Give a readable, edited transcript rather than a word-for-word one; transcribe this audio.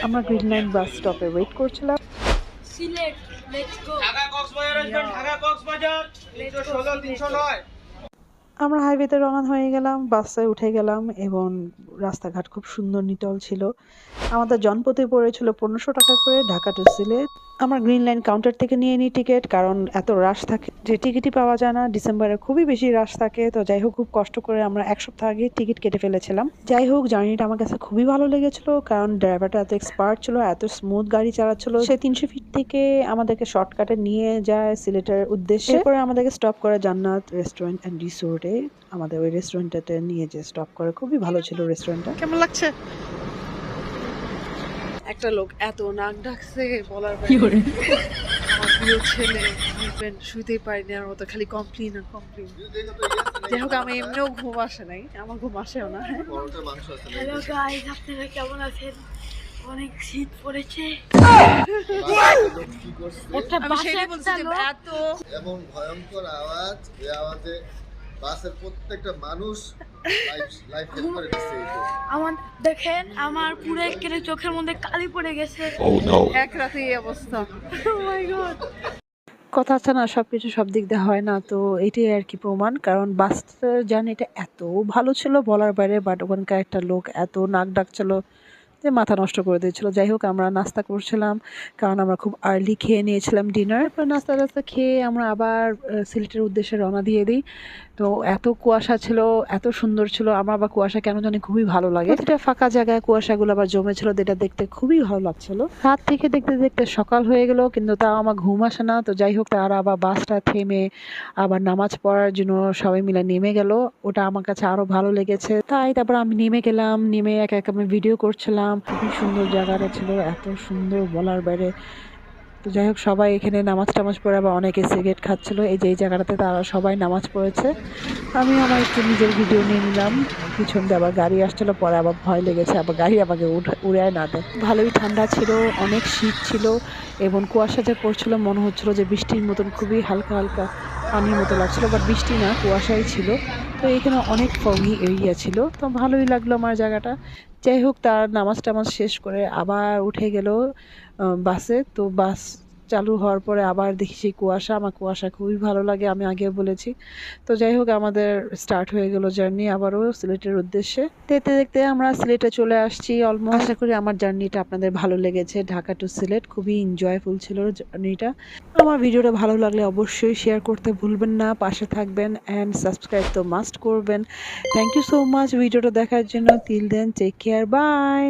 আমরা Green Line bus স্টপে wait করছিলাম। Sylhet, let's go. ঢাকা কক্সবাজার আসবেন, ঢাকা কক্সবাজার 316 309। আমরা হাইওয়েতে রওনা হয়ে গেলাম, বাসে উঠে গেলাম এবং রাস্তাঘাট খুব সুন্দর নিটল ছিল। আমাদের জনপ্রতি পড়েছিল 1500 টাকা করে ঢাকা টু সিলেট। আমরা গ্রিন লাইন কাউন্টার থেকে নিয়ে নিই টিকিট, কারণ এত রাশ থাকে যে টিকিটই পাওয়া যায় না। ডিসেম্বরে খুবই বেশি রাশ থাকে, তো যাই হোক খুব কষ্ট করে আমরা এক সপ্তাহ আগে টিকিট কেটে ফেলেছিলাম। যাই হোক জার্নিটা আমার কাছে খুবই ভালো লেগেছিল, কারণ ড্রাইভারটা এত এক্সপার্ট ছিল, এত স্মুথ গাড়ি চালাচ্ছিল। সে 300 ফিট থেকে আমাদেরকে শর্টকাটে নিয়ে যায় সিলেটের উদ্দেশ্যে। এরপরে আমাদেরকে স্টপ করে জান্নাত রেস্টুরেন্ট অ্যান্ড রিসোর্টে। আমাদের ওই রেস্টুরেন্টটাতে নিয়ে যে স্টপ করে, খুবই ভালো ছিল রেস্টুরেন্টটা। কেমন লাগছে? একটা লোক এত নাক ডাকছে বলার বাইরে। আমার প্রিয় ছেলে হাজবেন্ড শুইতেই পারিনি, আর মতো খালি কমপ্লেন আর কমপ্লেন। যাই হোক আমি এমনিও ঘুম আসে নাই, আমার ঘুম আসেও না। হ্যালো গাইস, আপনারা কেমন আছেন? অনেক শীত পড়েছে। একটা আমি বাসে সেটাই বলছি একটা যে লোক এত এমন ভয়ঙ্কর আওয়াজ, যে আওয়াজে বাসের প্রত্যেকটা মানুষ লাইফ হেল্প করে দিচ্ছে। আমার দেখেন, আমার পুরো একেবারে চোখের মধ্যে কালি পড়ে গেছে। এক রাতে এই অবস্থা। Oh my God! কথা আছে না, সবকিছু সব দিক দিয়ে হয় না, তো এটাই আর কি প্রমাণ। কারণ বাসের জার্নিটা এত ভালো ছিল বলার বাইরে, বাট ওখানকার একটা লোক এত নাক ডাকছিল যে মাথা নষ্ট করে দিয়েছিল। যাই হোক আমরা নাস্তা করছিলাম, কারণ আমরা খুব আর্লি খেয়ে নিয়েছিলাম ডিনার। এরপর নাস্তা টাস্তা খেয়ে আমরা আবার সিলেটের উদ্দেশ্যে রওনা দিয়ে দিই। তো এত কুয়াশা ছিল, এত সুন্দর ছিল। আমার আবার কুয়াশা কেন জানি খুবই ভালো লাগে। প্রতিটা ফাঁকা জায়গায় কুয়াশাগুলো আবার জমেছিল, যেটা দেখতে খুবই ভালো লাগছিল। রাত থেকে দেখতে দেখতে সকাল হয়ে গেল, কিন্তু তাও আমার ঘুম আসে না। তো যাই হোক তারা আবার বাসটা থেমে আবার নামাজ পড়ার জন্য সবাই মিলে নেমে গেল। ওটা আমার কাছে আরো ভালো লেগেছে। তাই তারপর আমি নেমে গেলাম, নেমে এক এক আমি ভিডিও করছিলাম। খুবই সুন্দর জায়গাটা ছিল, এত সুন্দর বলার বাইরে। তো যাই হোক সবাই এখানে নামাজ টামাজ পড়ে, আবার অনেকে সিগারেট খাচ্ছিল। এই যে এই জায়গাটাতে তারা সবাই নামাজ পড়েছে। আমি আমার একটু নিজের ভিডিও নিয়ে নিলাম। পিছন দিয়ে আবার গাড়ি আসছিল, পরে আবার ভয় লেগেছে, আবার গাড়ি আমাকে উড়ায় না দেয়। ভালোই ঠান্ডা ছিল, অনেক শীত ছিল এবং কুয়াশা যে পড়ছিল মনে হচ্ছিল যে বৃষ্টির মতন, খুবই হালকা হালকা পানির মতো লাগছিল, বাট বৃষ্টি না, কুয়াশাই ছিল। তো এখানে অনেক ফগি এরিয়া ছিল, তো ভালোই লাগলো আমার জায়গাটা। যাই হোক তার নামাজ টামাজ শেষ করে আবার উঠে গেল বাসে। তো বাস চালু হওয়ার পরে আবার দেখি সেই কুয়াশা। আমার কুয়াশা খুবই ভালো লাগে, আমি আগেও বলেছি। তো যাই হোক আমাদের স্টার্ট হয়ে গেল জার্নি আবারও সিলেটের উদ্দেশ্যে। দেখতে দেখতে আমরা সিলেটে চলে আসছি অলমোস্ট। আশা করি আমার জার্নিটা আপনাদের ভালো লেগেছে। ঢাকা টু সিলেট খুবই এনজয়ফুল ছিল জার্নিটা। আমার ভিডিওটা ভালো লাগলে অবশ্যই শেয়ার করতে ভুলবেন না, পাশে থাকবেন অ্যান্ড সাবস্ক্রাইব তো মাস্ট করবেন। থ্যাংক ইউ সো মাচ ভিডিওটা দেখার জন্য। Till then take care, by.